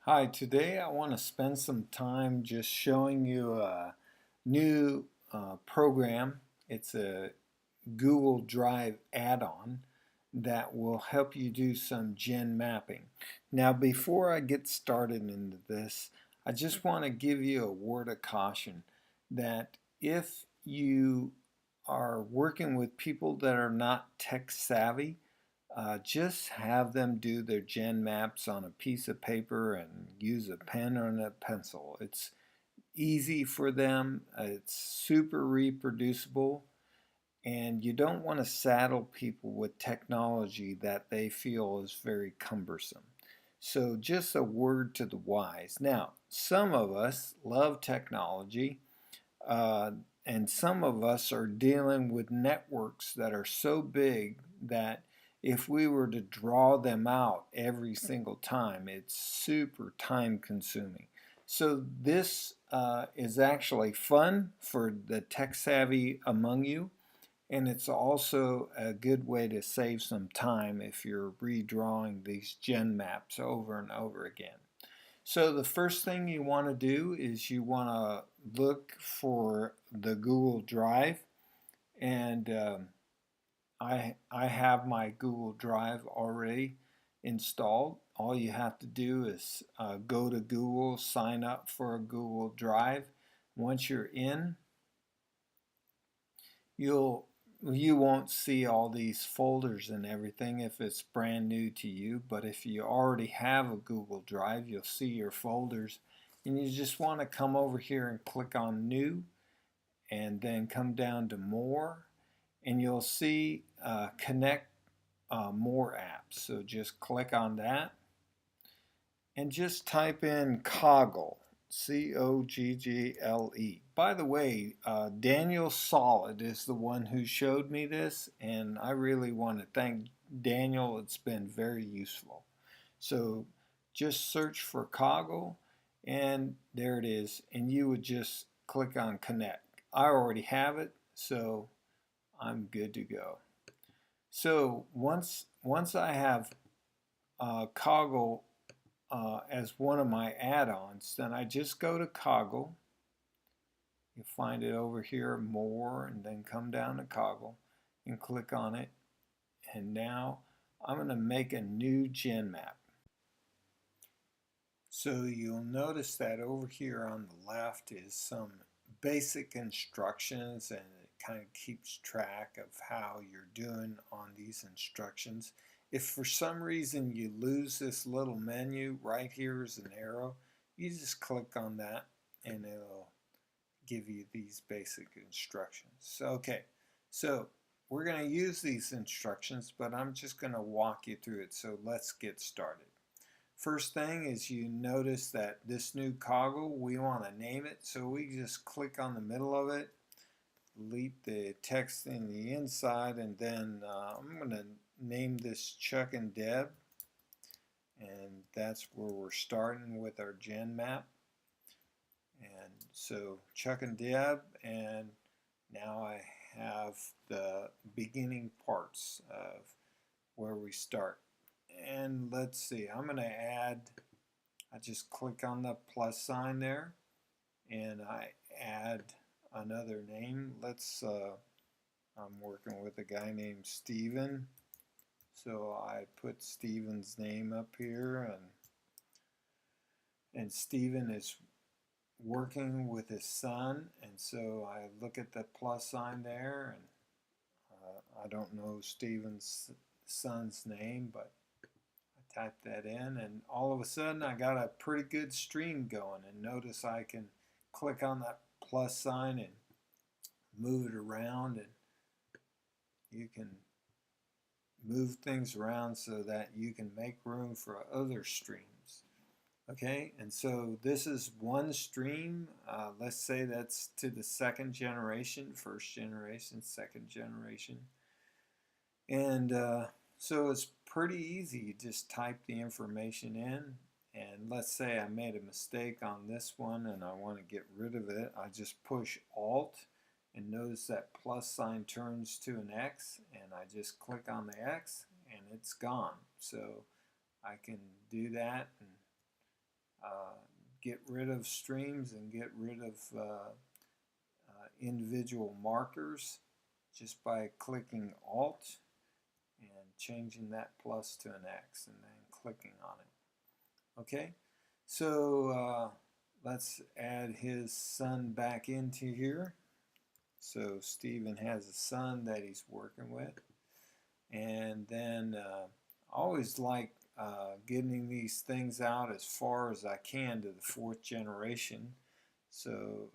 Hi, today I want to spend some time just showing you a new program. It's a Google Drive add-on that will help you do some gen mapping. Now, before I get started into this, I just want to give you a word of caution that if you are working with people that are not tech savvy, just have them do their gen maps on a piece of paper and use a pen or a pencil. It's easy for them, it's super reproducible, and you don't want to saddle people with technology that they feel is very cumbersome. So, just a word to the wise. Now, some of us love technology, uh, and some of us are dealing with networks that are so big that if we were to draw them out every single time, it's super time consuming. So this is actually fun for the tech savvy among you, and it's also a good way to save some time if you're redrawing these gen maps over and over again. So the first thing you want to do is you want to look for the Google Drive, and I have my Google Drive already installed. All you have to do is go to Google, sign up for a Google Drive. Once you're in, you'll you won't see all these folders and everything if it's brand new to you, but if you already have a Google Drive, you'll see your folders, and you just want to come over here and click on New, and then come down to More, and you'll see Connect More Apps. So just click on that and just type in Coggle, Coggle. By the way, Daniel Solid is the one who showed me this, and I really want to thank Daniel. It's been very useful. So just search for Coggle, and there it is, and you would just click on Connect. I already have it, so I'm good to go. So once I have Coggle as one of my add-ons, then I just go to Coggle. You find it over here, More, and then come down to Coggle and click on it. And now I'm going to make a new gen map. So you'll notice that over here on the left is some basic instructions, and it kind of keeps track of how you're doing on these instructions. If for some reason you lose this little menu, right here is an arrow, you just click on that and it'll give you these basic instructions. So, okay, so we're going to use these instructions, but I'm just going to walk you through it. So let's get started. First thing is you notice that this new Coggle, we want to name it, so we just click on the middle of it, delete the text in the inside, and then I'm going to name this Chuck and Deb, and that's where we're starting with our gen map. And so Chuck and Deb, and now I have the beginning parts of where we start. And let's see, I'm going to add, I just click on the plus sign there and I add another name. I'm working with a guy named Steven, so I put Steven's name up here, and Steven is working with his son, and so I look at the plus sign there, and I don't know Steven's son's name, but type that in, and all of a sudden I got a pretty good stream going. And notice I can click on that plus sign and move it around, and you can move things around so that you can make room for other streams. Okay, and so this is one stream. Let's say that's to the second generation, first generation, second generation, and so it's pretty easy. You just type the information in, and let's say I made a mistake on this one and I want to get rid of it. I just push Alt, and notice that plus sign turns to an X, and I just click on the X and it's gone. So I can do that, and get rid of streams and get rid of individual markers just by clicking Alt and changing that plus to an X and then clicking on it. Okay, so let's add his son back into here. So Stephen has a son that he's working with. And then I always like getting these things out as far as I can to the 4th generation. So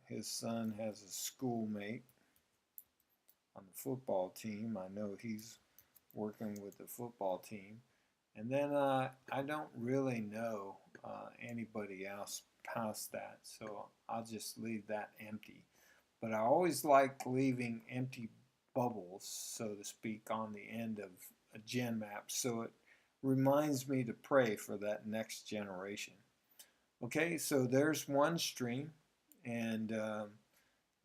his son has a schoolmate on the football team. I know he's working with the football team. And then I don't really know anybody else past that, so I'll just leave that empty. But I always like leaving empty bubbles, so to speak, on the end of a gen map, so it reminds me to pray for that next generation. Okay, so there's one stream, and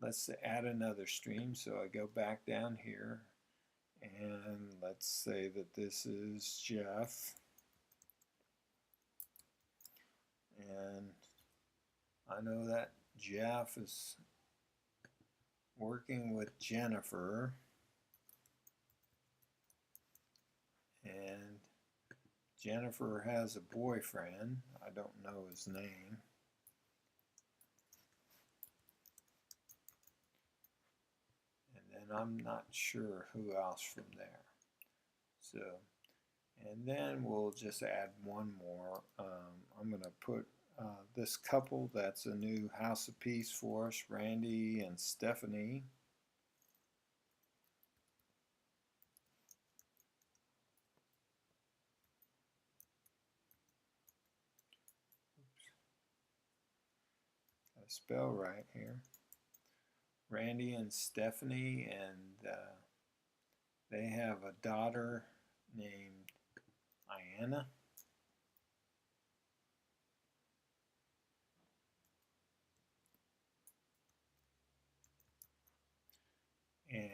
let's add another stream. So I go back down here, and let's say that this is Jeff, and I know that Jeff is working with Jennifer, and Jennifer has a boyfriend. I don't know his name. And then I'm not sure who else from there. So, and then we'll just add one more. I'm going to put this couple that's a new house of peace for us, Randy and Stephanie. Got to spell right here. Randy and Stephanie, and they have a daughter named Iana. And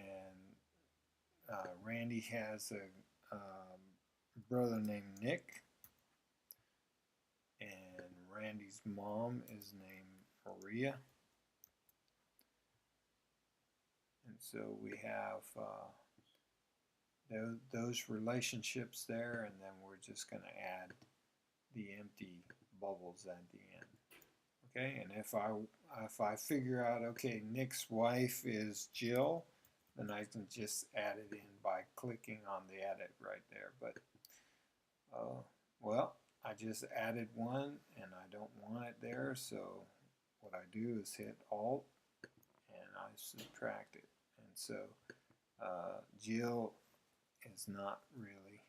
Randy has a brother named Nick, and Randy's mom is named Maria. And so we have those relationships there, and then we're just going to add the empty bubbles at the end. Okay, and if I figure out, okay, Nick's wife is Jill, then I can just add it in by clicking on the edit right there. But well, I just added one and I don't want it there, so what I do is hit Alt and I subtract it. And so Jill is not really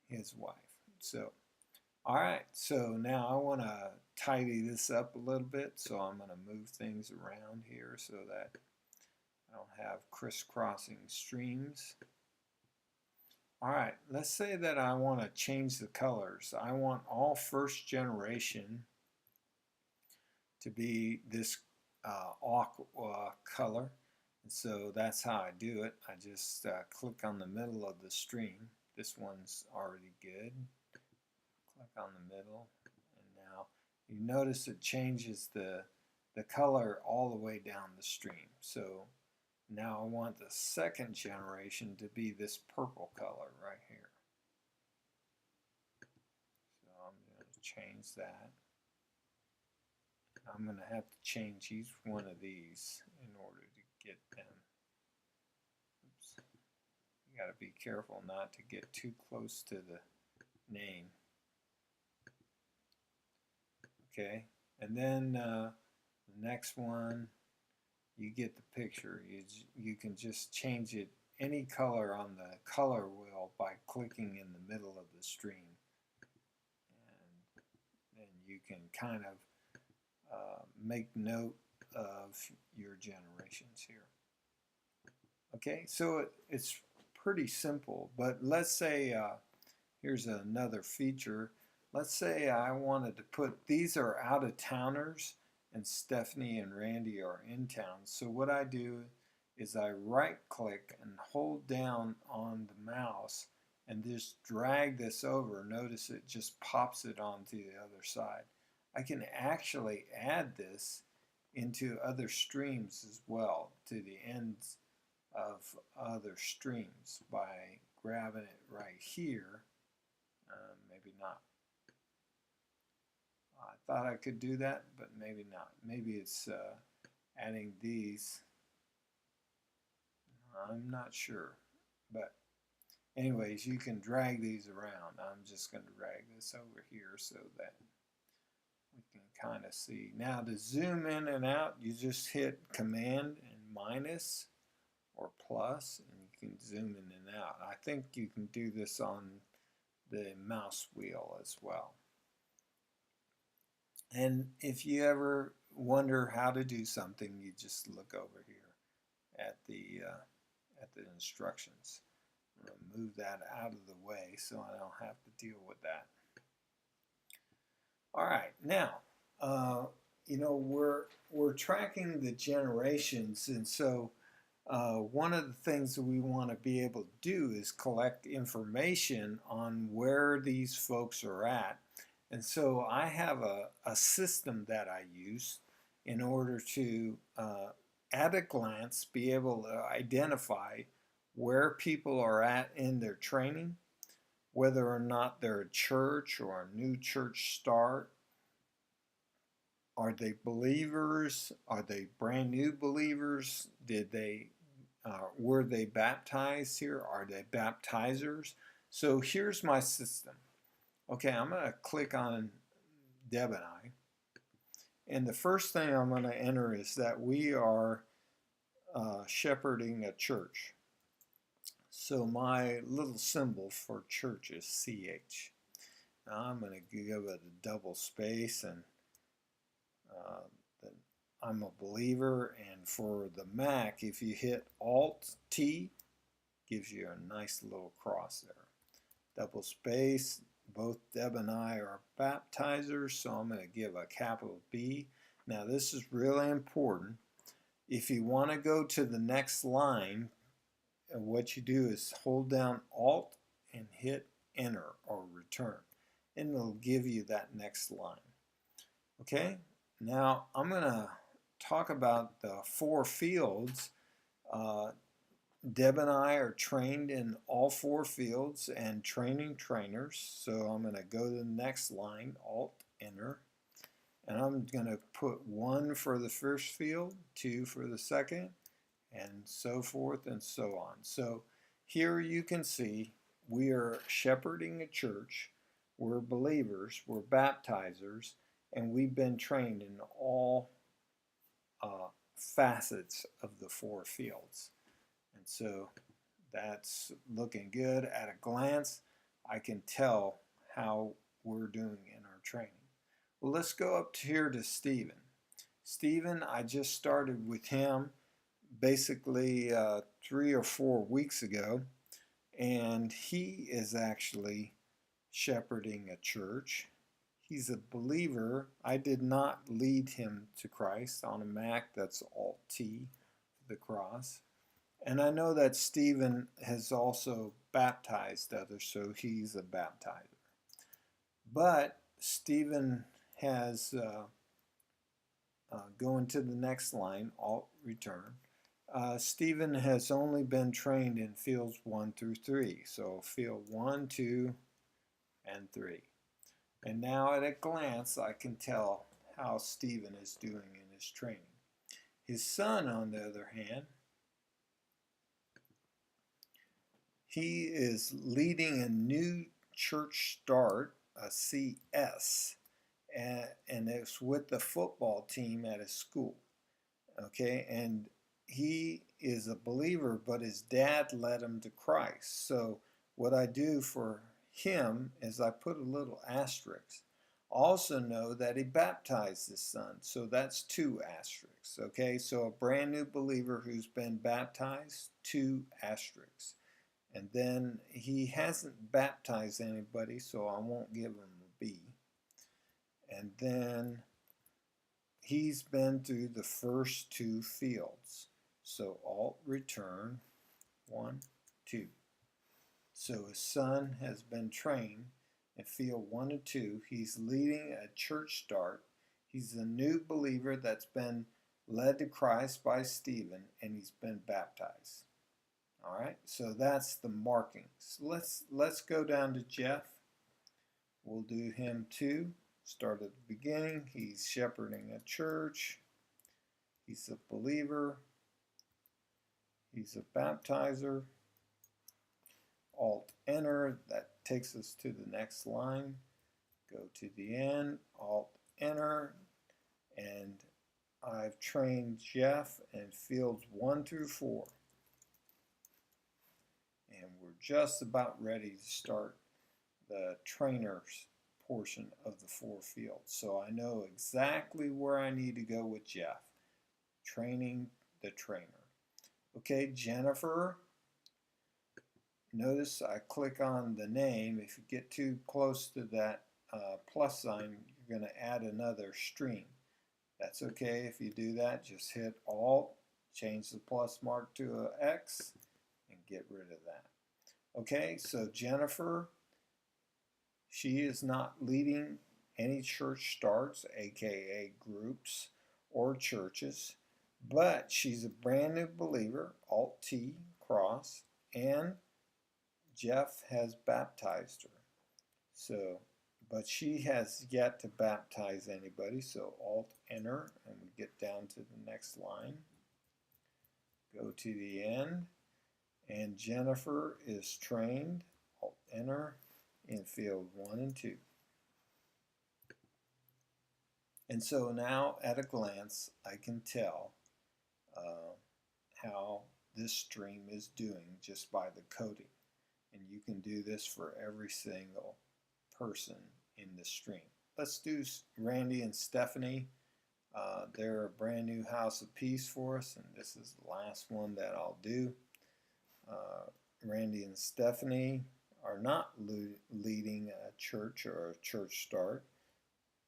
his wife. So all right, so now I want to tidy this up a little bit, so I'm going to move things around here so that I don't have crisscrossing streams. All right, let's say that I want to change the colors. I want all 1st generation to be this aqua color, and so that's how I do it. I just click on the middle of the stream. This one's already good. Click on the middle, and now you notice it changes the color all the way down the stream. So now I want the 2nd generation to be this purple color right here. So I'm going to change that. I'm going to have to change each one of these in order to get them. Oops. You got to be careful not to get too close to the name. Okay, and then the next one, you get the picture. You can just change it any color on the color wheel by clicking in the middle of the stream. And then you can kind of make note of your generations here. Okay, so it's pretty simple, but let's say here's another feature. Let's say I wanted to put, these are out-of-towners and Stephanie and Randy are in town. So what I do is I right click and hold down on the mouse and just drag this over. Notice it just pops it onto the other side. I can actually add this into other streams as well, to the ends of other streams by grabbing it right here. Maybe not. I thought I could do that, but maybe not. Maybe it's adding these. I'm not sure. But anyways, you can drag these around. I'm just going to drag this over here so that we can kind of see. Now to zoom in and out, you just hit Command and minus or plus, and you can zoom in and out. I think you can do this on the mouse wheel as well. And if you ever wonder how to do something, you just look over here at the instructions. I'm going to move that out of the way so I don't have to deal with that. All right, now you know, we're tracking the generations, and so one of the things that we want to be able to do is collect information on where these folks are at. And so I have a system that I use in order to, at a glance, be able to identify where people are at in their training, whether or not they're a church or a new church start. Are they believers? Are they brand new believers? Were they baptized here? Are they baptizers? So here's my system. Okay, I'm going to click on Deb and I. And the first thing I'm going to enter is that we are shepherding a church. So my little symbol for church is CH. Now I'm going to give it a double space, and I'm a believer. And for the Mac, if you hit Alt-T, gives you a nice little cross there. Double space. Both Deb and I are baptizers, so I'm going to give a capital B. Now this is really important. If you want to go to the next line, what you do is hold down Alt and hit Enter or Return, and it'll give you that next line. Okay, now I'm going to talk about the 4 fields. Deb and I are trained in all 4 fields and training trainers. So I'm going to go to the next line, Alt, Enter. And I'm going to put 1 for the first field, 2 for the second, and so forth and so on. So here you can see we are shepherding a church. We're believers, we're baptizers, and we've been trained in all facets of the 4 fields. And so that's looking good. At a glance, I can tell how we're doing in our training. Well, let's go up here to Stephen. Stephen, I just started with him basically 3 or 4 weeks ago, and he is actually shepherding a church. He's a believer. I did not lead him to Christ. On a Mac, that's Alt-T, the cross. And I know that Stephen has also baptized others, so he's a baptizer. But Stephen has, going to the next line, Alt Return, Stephen has only been trained in fields 1 through 3. So field 1, 2, and 3. And now at a glance, I can tell how Stephen is doing in his training. His son, on the other hand, he is leading a new church start, a CS, and it's with the football team at his school. Okay, and he is a believer, but his dad led him to Christ. So what I do for him is I put a little asterisk. Also know that he baptized his son, so that's 2 asterisks. Okay, so a brand new believer who's been baptized, 2 asterisks. And then he hasn't baptized anybody, so I won't give him a B. And then he's been through the first 2 fields. So Alt Return, 1, 2. So his son has been trained in field 1 and 2. He's leading a church start. He's a new believer that's been led to Christ by Stephen, and he's been baptized. All right, so that's the markings. Let's go down to Jeff. We'll do him too. Start at the beginning. He's shepherding a church. He's a believer. He's a baptizer. Alt enter. That takes us to the next line. Go to the end. Alt enter. And I've trained Jeff in fields 1 through 4. And we're just about ready to start the trainers portion of the 4 fields. So I know exactly where I need to go with Jeff. Training the trainer. Okay, Jennifer. Notice I click on the name. If you get too close to that plus sign, you're going to add another stream. That's okay. If you do that, just hit Alt, change the plus mark to an X, and get rid of that. Okay, so Jennifer, she is not leading any church starts, aka groups or churches, but she's a brand new believer, Alt T, cross, and Jeff has baptized her. So, but she has yet to baptize anybody, so Alt enter, and we get down to the next line. Go to the end, and Jennifer is trained, Alt enter, in field 1 and 2. And so now at a glance I can tell how this stream is doing just by the coding. And you can do this for every single person in the stream. Let's do Randy and Stephanie. They're a brand new house of peace for us, and this is the last one that I'll do. Randy and Stephanie are not leading a church or a church start.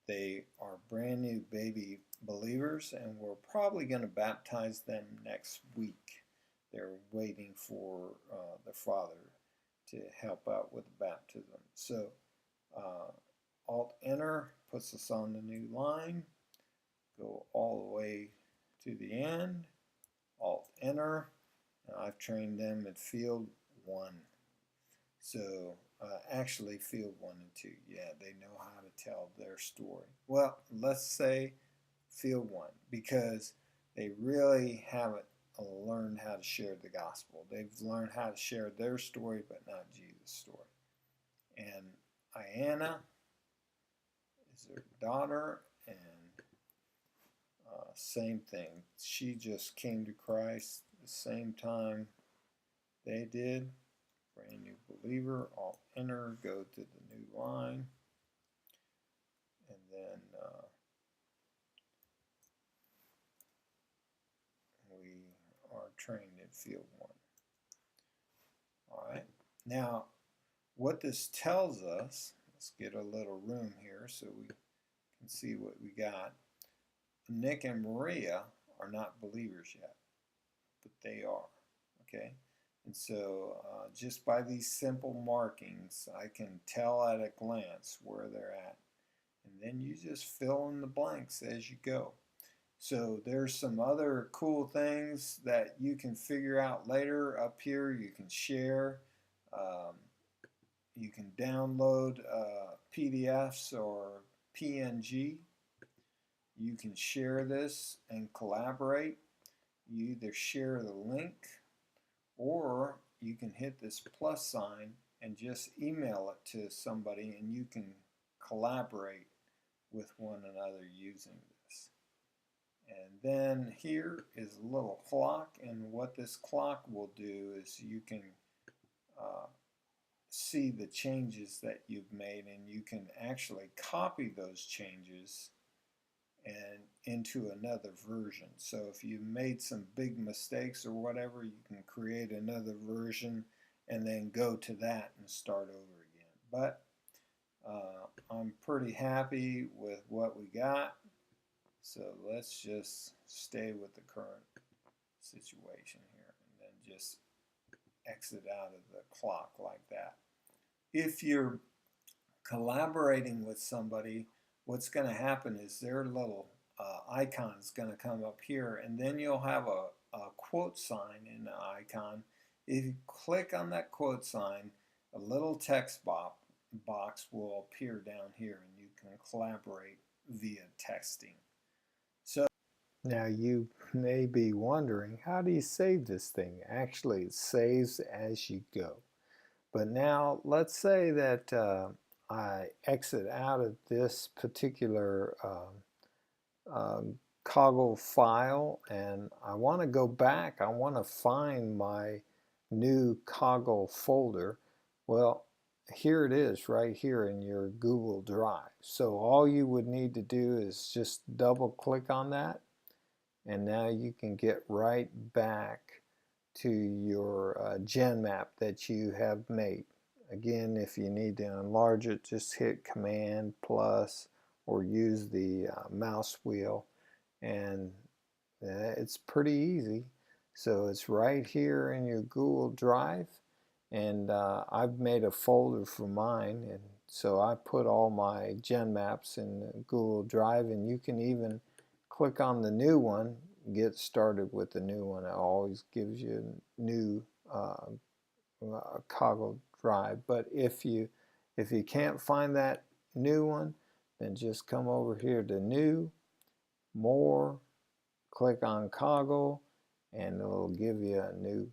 They are brand new baby believers, and we're probably going to baptize them next week. They're waiting for their father to help out with the baptism. So Alt enter puts us on the new line. Go all the way to the end. Alt enter. And I've trained them at field 1. So actually field 1 and 2. Yeah, they know how to tell their story. Well, let's say field 1, because they really haven't learned how to share the gospel. They've learned how to share their story, but not Jesus' story. And Iana is their daughter, and same thing. She just came to Christ the same time they did. Brand new believer. Alt enter, go to the new line, and then we are trained in field 1. All right. Now, what this tells us, let's get a little room here so we can see what we got. Nick and Maria are not believers yet, but they are. Okay. And so just by these simple markings, I can tell at a glance where they're at. And then you just fill in the blanks as you go. So there's some other cool things that you can figure out later. Up here you can share. You can download PDFs or PNG. You can share this and collaborate. You either share the link, or you can hit this plus sign and just email it to somebody, and you can collaborate with one another using this. And then here is a little clock, and what this clock will do is you can see the changes that you've made, and you can actually copy those changes and into another version. So if you made some big mistakes or whatever, you can create another version and then go to that and start over again. But I'm pretty happy with what we got, so let's just stay with the current situation here and then just exit out of the clock like that. If you're collaborating with somebody, what's going to happen is their little icon is going to come up here, and then you'll have a quote sign in the icon. If you click on that quote sign, a little text box will appear down here, and you can collaborate via texting. So now you may be wondering, how do you save this thing? Actually, it saves as you go. But now let's say that I exit out of this particular Coggle file and I want to go back. I want to find my new Coggle folder. Well, here it is right here in your Google Drive. So all you would need to do is just double click on that, and now you can get right back to your gen map that you have made. Again, if you need to enlarge it, just hit Command plus or use the mouse wheel, and it's pretty easy. So it's right here in your Google Drive, and I've made a folder for mine, and so I put all my gen maps in Google Drive, and you can even click on the new one, get started with the new one. It always gives you a new Coggle Drive. But if you can't find that new one, then just come over here to New, More, click on Coggle, and it'll give you a new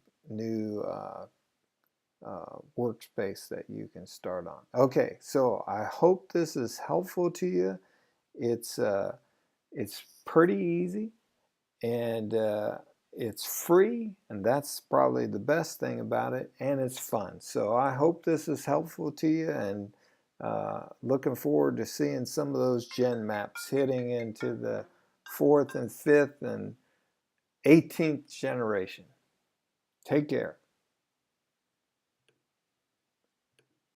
workspace that you can start on. Okay, so I hope this is helpful to you. It's pretty easy, and it's free, and that's probably the best thing about it, and it's fun. So I hope this is helpful to you, and looking forward to seeing some of those gen maps hitting into the 4th and 5th and 18th generation. Take care.